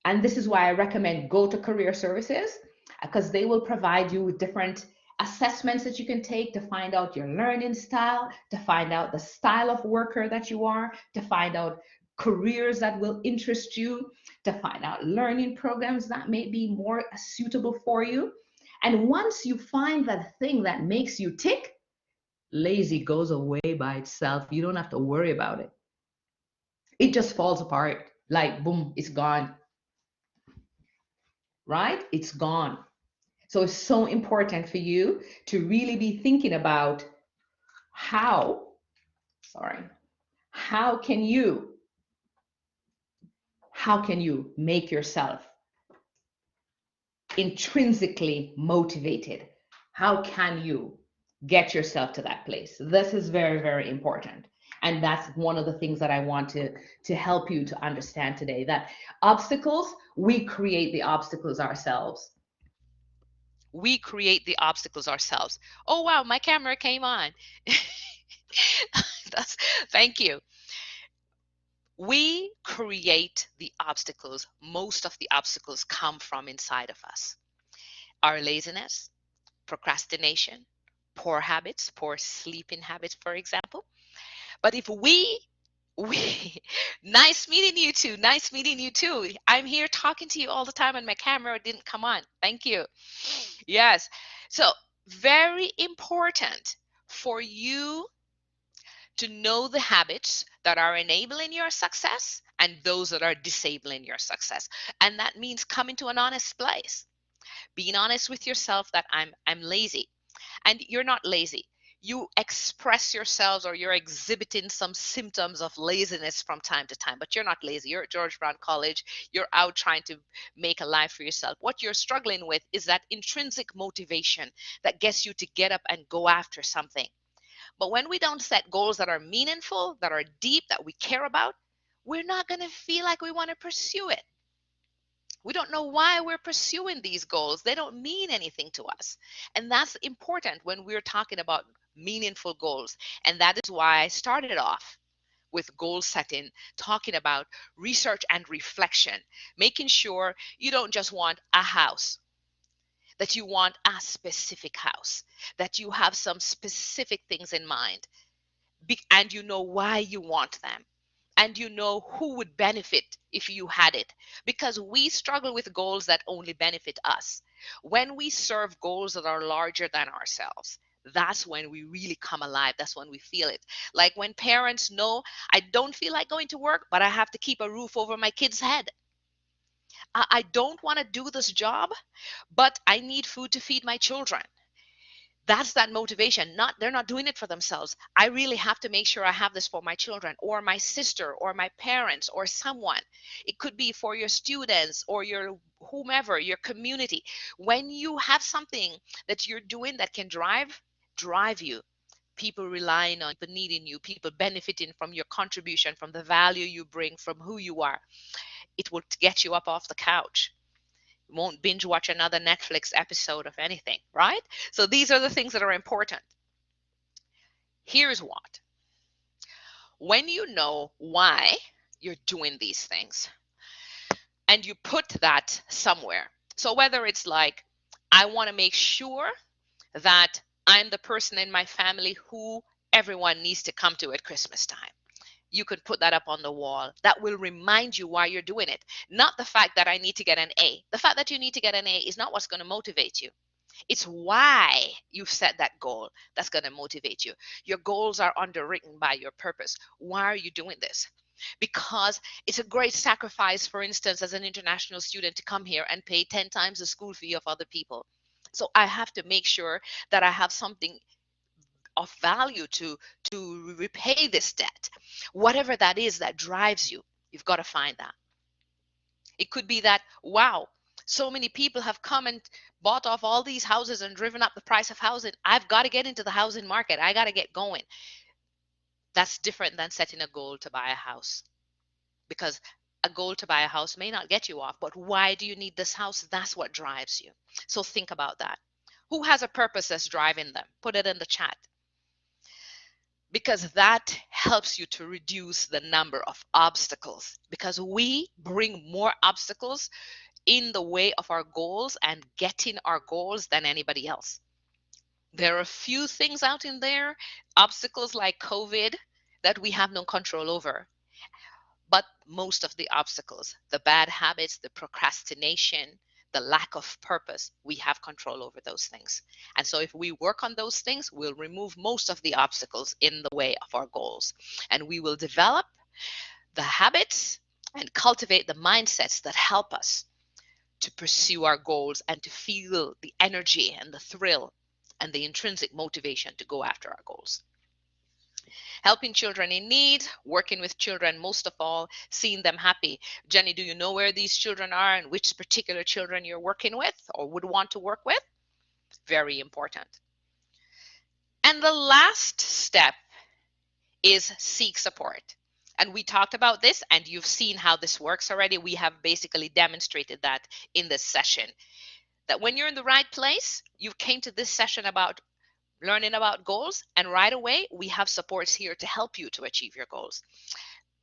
S1: and this is why I recommend go to career services, because they will provide you with different assessments that you can take to find out your learning style, to find out the style of worker that you are, to find out careers that will interest you, to find out learning programs that may be more suitable for you. And once you find that thing that makes you tick, lazy goes away by itself. You don't have to worry about it. It just falls apart. Like, boom, it's gone, right? It's gone. So it's so important for you to really be thinking about how, sorry, how can you, how can you make yourself intrinsically motivated? How can you get yourself to that place? This is very, very important. And that's one of the things that I want to help you to understand today, that obstacles, we create the obstacles ourselves.
S2: We create the obstacles ourselves. Oh wow, my camera came on. That's, thank you. We create the obstacles. Most of the obstacles come from inside of us. Our laziness, procrastination, poor habits, poor sleeping habits, for example. But if we nice meeting you too. Nice meeting you too. I'm here talking to you all the time and my camera didn't come on. Thank you. Yes. So, very important for you to know the habits that are enabling your success and those that are disabling your success. And that means coming to an honest place. Being honest with yourself that I'm lazy. And you're not lazy. You express yourselves or you're exhibiting some symptoms of laziness from time to time, but you're not lazy. You're at George Brown College. You're out trying to make a life for yourself. What you're struggling with is that intrinsic motivation that gets you to get up and go after something. But when we don't set goals that are meaningful, that are deep, that we care about, we're not going to feel like we want to pursue it. We don't know why we're pursuing these goals. They don't mean anything to us. And that's important when we're talking about meaningful goals. And that is why I started off with goal setting, talking about research and reflection, making sure you don't just want a house, that you want a specific house, that you have some specific things in mind, and you know why you want them, and you know who would benefit if you had it, because we struggle with goals that only benefit us. When we serve goals that are larger than ourselves, that's when we really come alive. That's when we feel it. Like when parents know, I don't feel like going to work, but I have to keep a roof over my kid's head. I don't want to do this job, but I need food to feed my children. That's that motivation. Not, they're not doing it for themselves. I really have to make sure I have this for my children or my sister or my parents or someone. It could be for your students or your whomever, your community. When you have something that you're doing that can drive you, people relying on, people needing you, people benefiting from your contribution, from the value you bring, from who you are, it will get you up off the couch. Won't binge watch another Netflix episode of anything, right? So these are the things that are important. Here's what: when you know why you're doing these things and you put that somewhere. So whether it's like, I want to make sure that I'm the person in my family who everyone needs to come to at Christmas time. You could put that up on the wall. That will remind you why you're doing it. Not the fact that I need to get an A. The fact that you need to get an A is not what's going to motivate you. It's why you've set that goal that's going to motivate you. Your goals are underwritten by your purpose. Why are you doing this? Because it's a great sacrifice, for instance, as an international student to come here and pay 10 times the school fee of other people. So I have to make sure that I have something of value to repay this debt. Whatever that is that drives you, you've got to find that. It could be that, wow, so many people have come and bought off all these houses and driven up the price of housing. I've got to get into the housing market. I got to get going. That's different than setting a goal to buy a house, because a goal to buy a house may not get you off, but why do you need this house? That's what drives you. So think about that. Who has a purpose that's driving them? Put it in the chat. because that helps you to reduce the number of obstacles, because we bring more obstacles in the way of our goals and getting our goals than anybody else. There are a few things out in there, obstacles like COVID, that we have no control over. But most of the obstacles, the bad habits, the procrastination, the lack of purpose, we have control over those things. And so if we work on those things, we'll remove most of the obstacles in the way of our goals. And we will develop the habits and cultivate the mindsets that help us to pursue our goals and to feel the energy and the thrill and the intrinsic motivation to go after our goals. Helping children in need, working with children, most of all, seeing them happy. Jenny, do you know where these children are and which particular children you're working with or would want to work with? Very important. And the last step is seek support. And we talked about this, and you've seen how this works already. We have basically demonstrated that in this session. That when you're in the right place, you came to this session about learning about goals, and right away, we have supports here to help you to achieve your goals.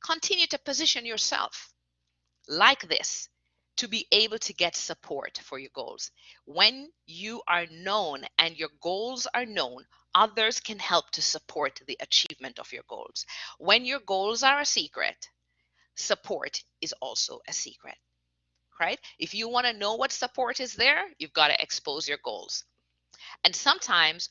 S2: Continue to position yourself like this to be able to get support for your goals. When you are known and your goals are known, others can help to support the achievement of your goals. When your goals are a secret, support is also a secret, right? If you want to know what support is there, you've got to expose your goals. And sometimes,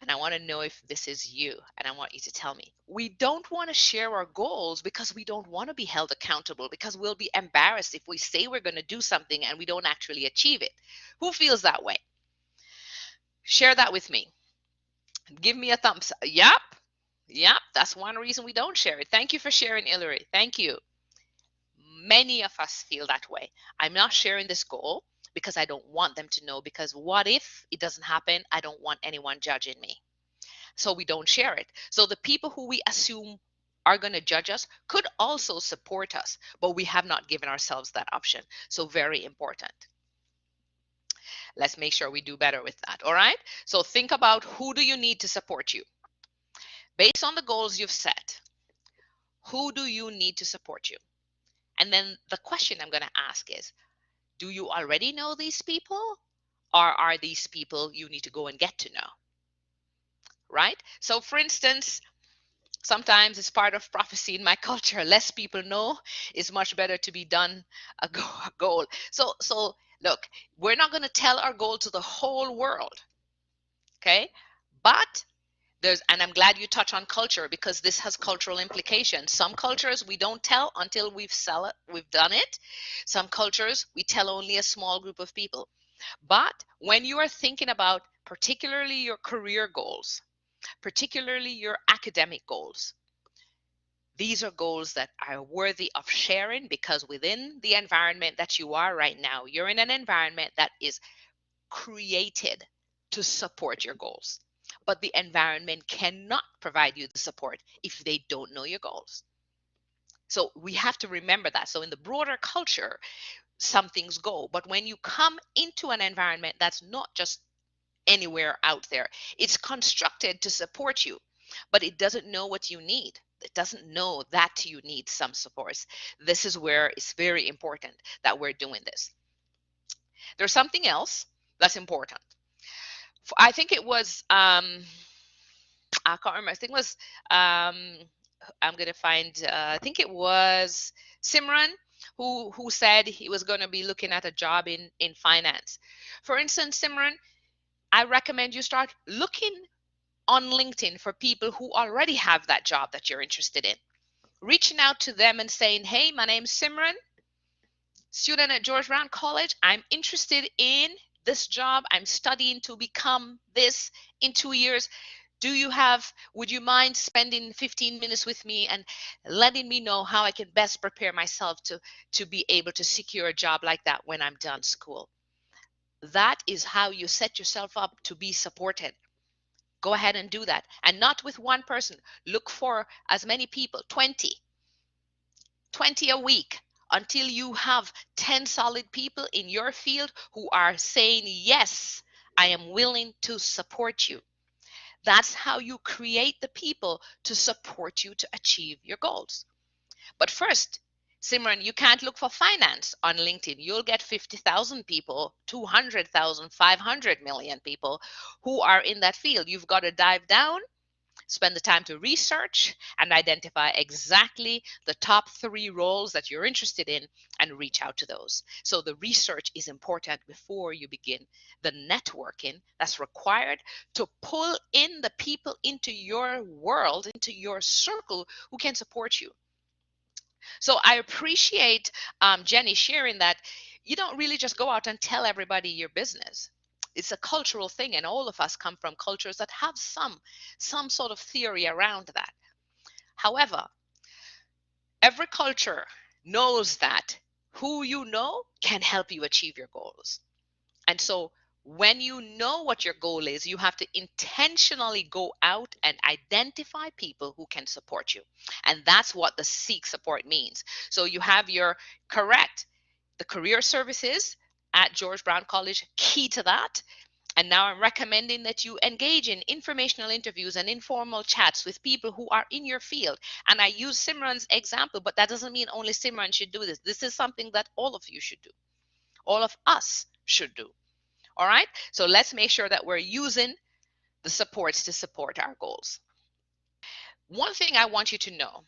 S2: and I want to know if this is you, and I want you to tell me. We don't want to share our goals because we don't want to be held accountable, because we'll be embarrassed if we say we're going to do something and we don't actually achieve it. Who feels that way? Share that with me. Give me a thumbs up. Yep, that's one reason we don't share it. Thank you for sharing, Hillary. Thank you. Many of us feel that way. I'm not sharing this goal because I don't want them to know, because what if it doesn't happen? I don't want anyone judging me. So we don't share it. So the people who we assume are going to judge us could also support us, but we have not given ourselves that option. So very important. Let's make sure we do better with that. All right. So think about, who do you need to support you? Based on the goals you've set, who do you need to support you? And then the question I'm going to ask is, do you already know these people, or are these people you need to go and get to know? Right? So for instance, sometimes it's part of prophecy in my culture. Less people know is much better to be done a goal. So look, we're not going to tell our goal to the whole world, okay? But and I'm glad you touch on culture, because this has cultural implications. Some cultures we don't tell until we've done it. Some cultures we tell only a small group of people. But when you are thinking about particularly your career goals, particularly your academic goals, these are goals that are worthy of sharing, because within the environment that you are right now, you're in an environment that is created to support your goals. But the environment cannot provide you the support if they don't know your goals. So we have to remember that. So in the broader culture, some things go. But when you come into an environment that's not just anywhere out there, it's constructed to support you, but it doesn't know what you need. It doesn't know that you need some supports. This is where it's very important that we're doing this. There's something else that's important. I think it was I can't remember. I think it was I'm gonna find. I think it was Simran who said he was going to be looking at a job in finance. For instance, Simran, I recommend you start looking on LinkedIn for people who already have that job that you're interested in. Reaching out to them and saying, hey, my name's Simran, student at George Brown College. I'm interested in this job. I'm studying to become this in 2 years. Would you mind spending 15 minutes with me and letting me know how I can best prepare myself to be able to secure a job like that when I'm done school? That is how you set yourself up to be supported. Go ahead and do that. And not with one person. Look for as many people, 20 a week, until you have 10 solid people in your field who are saying, yes, I am willing to support you. That's how you create the people to support you to achieve your goals. But first, Simran, you can't look for finance on LinkedIn. You'll get 50,000 people, 200,000, 500 million people who are in that field. You've got to dive down, spend the time to research and identify exactly the top 3 roles that you're interested in and reach out to those. So the research is important before you begin the networking that's required to pull in the people into your world, into your circle who can support you. So I appreciate Jenny sharing that you don't really just go out and tell everybody your business. It's a cultural thing, and all of us come from cultures that have some sort of theory around that. However, every culture knows that who you know can help you achieve your goals. And so when you know what your goal is, you have to intentionally go out and identify people who can support you. And that's what the seek support means. So you have your correct, the career services at George Brown College, key to that. And now I'm recommending that you engage in informational interviews and informal chats with people who are in your field. And I use Simran's example, but that doesn't mean only Simran should do this. This is something that all of you should do. All of us should do. All right. So let's make sure that we're using the supports to support our goals. One thing I want you to know,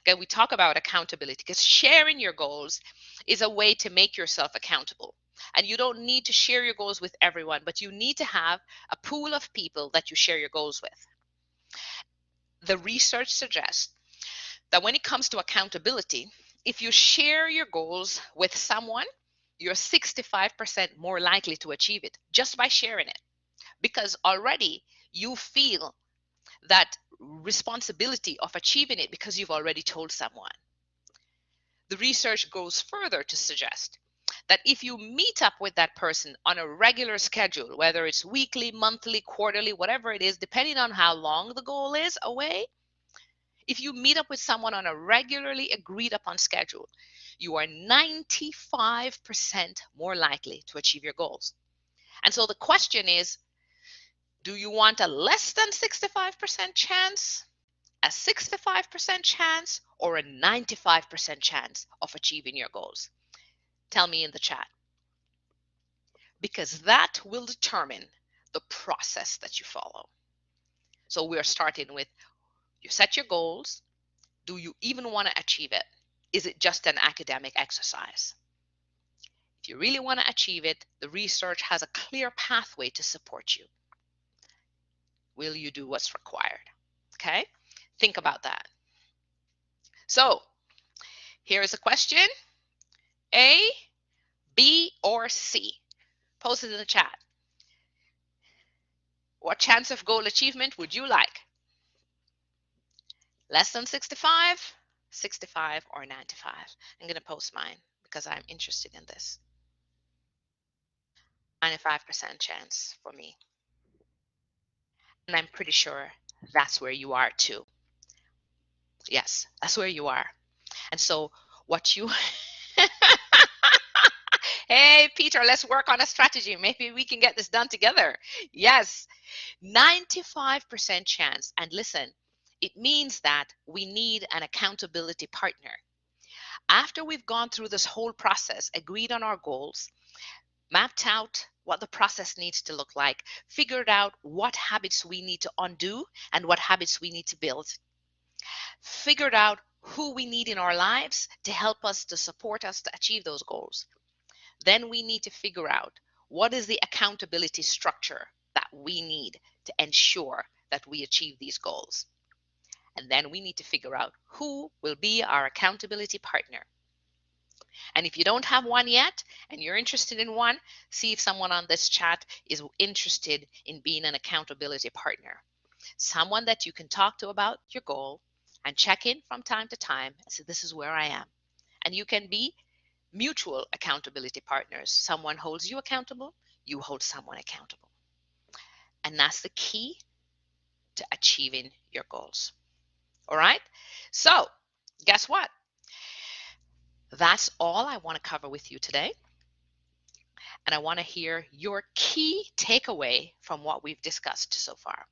S2: okay, we talk about accountability because sharing your goals is a way to make yourself accountable. And you don't need to share your goals with everyone, but you need to have a pool of people that you share your goals with. The research suggests that when it comes to accountability, if you share your goals with someone, you're 65% more likely to achieve it just by sharing it because already you feel that responsibility of achieving it because you've already told someone. The research goes further to suggest that if you meet up with that person on a regular schedule, whether it's weekly, monthly, quarterly, whatever it is, depending on how long the goal is away, if you meet up with someone on a regularly agreed upon schedule, you are 95% more likely to achieve your goals. And so the question is, do you want a less than 65% chance, a 65% chance, or a 95% chance of achieving your goals? Tell me in the chat, because that will determine the process that you follow. So we're starting with you set your goals. Do you even want to achieve it? Is it just an academic exercise? If you really want to achieve it, the research has a clear pathway to support you. Will you do what's required? Okay? Think about that. So, here's a question. A, B, or C? Post it in the chat. What chance of goal achievement would you like? Less than 65, 65, or 95? I'm going to post mine because I'm interested in this. 95% chance for me. And I'm pretty sure that's where you are too. Yes, that's where you are. And so what you Hey Peter, let's work on a strategy. Maybe we can get this done together. Yes. 95% chance. And listen, it means that we need an accountability partner. After we've gone through this whole process, agreed on our goals, mapped out what the process needs to look like, figured out what habits we need to undo and what habits we need to build, figured out who we need in our lives to help us, to support us to achieve those goals. Then we need to figure out what is the accountability structure that we need to ensure that we achieve these goals. And then we need to figure out who will be our accountability partner. And if you don't have one yet and you're interested in one, see if someone on this chat is interested in being an accountability partner. Someone that you can talk to about your goal and check in from time to time and say, this is where I am. And you can be mutual accountability partners. Someone holds you accountable, you hold someone accountable. And that's the key to achieving your goals. All right? So, guess what? That's all I want to cover with you today. And I want to hear your key takeaway from what we've discussed so far.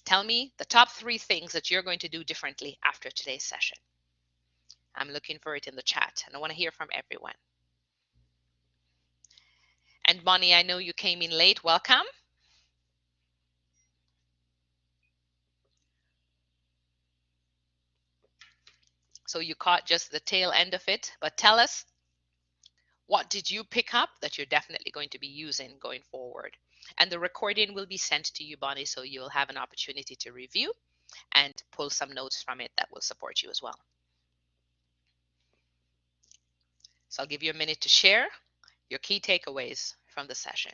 S2: Tell me the top 3 things that you're going to do differently after today's session. I'm looking for it in the chat and I want to hear from everyone. And Bonnie, I know you came in late. Welcome. So you caught just the tail end of it, but tell us, what did you pick up that you're definitely going to be using going forward? And the recording will be sent to you, Bonnie, so you'll have an opportunity to review and pull some notes from it that will support you as well. So I'll give you a minute to share your key takeaways from the session.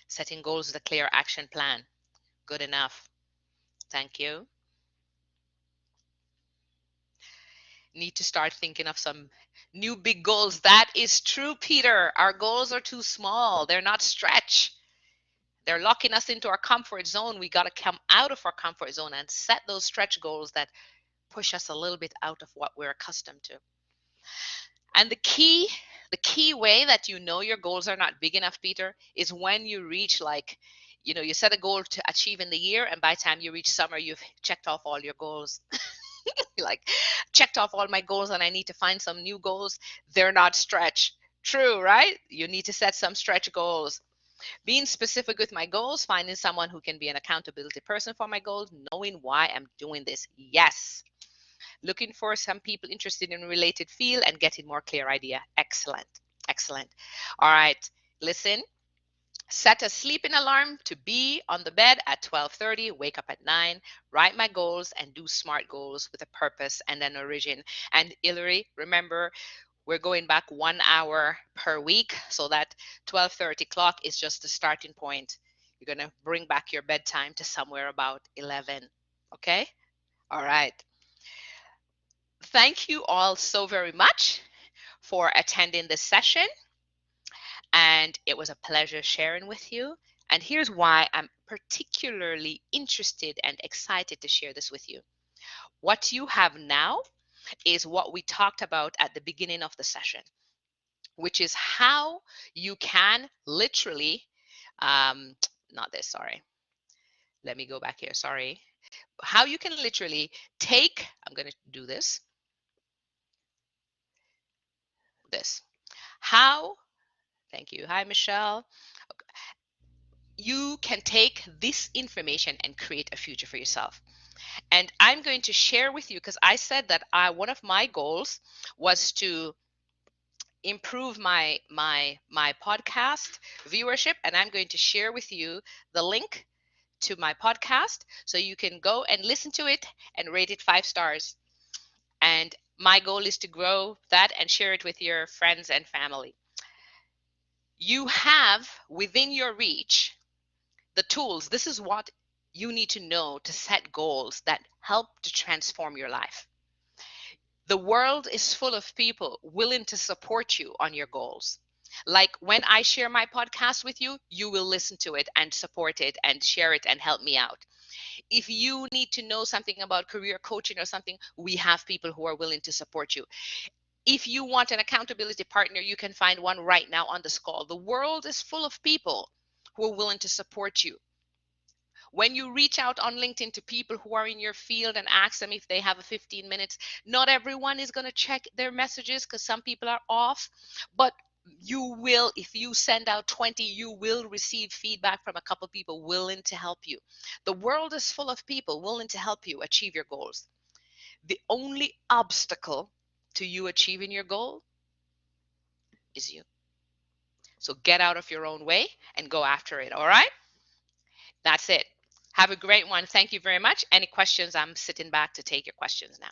S2: Setting goals with a clear action plan. Good enough. Thank you. Need to start thinking of some new big goals. That is true, Peter. Our goals are too small. They're not stretch. They're locking us into our comfort zone. We got to come out of our comfort zone and set those stretch goals that push us a little bit out of what we're accustomed to. And the key way that you know your goals are not big enough, Peter, is when you reach, like, you set a goal to achieve in the year, and by the time you reach summer, you've checked off all your goals. Like, checked off all my goals and I need to find some new goals. They're not stretch. True, right? You need to set some stretch goals. Being specific with my goals, finding someone who can be an accountability person for my goals, knowing why I'm doing this. Yes. Looking for some people interested in a related field and getting more clear idea. Excellent. Excellent. All right. Listen. Set a sleeping alarm to be on the bed at 12:30, wake up at 9, write my goals and do SMART goals with a purpose and an origin. And Hillary, remember, we're going back 1 hour per week, so that 12:30 clock is just the starting point. You're going to bring back your bedtime to somewhere about 11. Okay? All right. Thank you all so very much for attending this session. And it was a pleasure sharing with you. And here's why I'm particularly interested and excited to share this with you. What you have now is what we talked about at the beginning of the session, which is how you can literally, not this, sorry. Let me go back here, sorry. How you can literally take, I'm going to do this. How, thank you. Hi, Michelle. You can take this information and create a future for yourself. And I'm going to share with you, because I said that one of my goals was to improve my podcast viewership, and I'm going to share with you the link to my podcast so you can go and listen to it and rate it 5 stars. And my goal is to grow that and share it with your friends and family. You have within your reach the tools. This is what you need to know to set goals that help to transform your life. The world is full of people willing to support you on your goals. Like when I share my podcast with you, you will listen to it and support it and share it and help me out. If you need to know something about career coaching or something, we have people who are willing to support you. If you want an accountability partner, you can find one right now on this call. The world is full of people who are willing to support you. When you reach out on LinkedIn to people who are in your field and ask them if they have a 15 minutes, not everyone is going to check their messages because some people are off, but you will, if you send out 20, you will receive feedback from a couple of people willing to help you. The world is full of people willing to help you achieve your goals. The only obstacle to you achieving your goal is you. So get out of your own way and go after it, all right? That's it. Have a great one. Thank you very much. Any questions? I'm sitting back to take your questions now.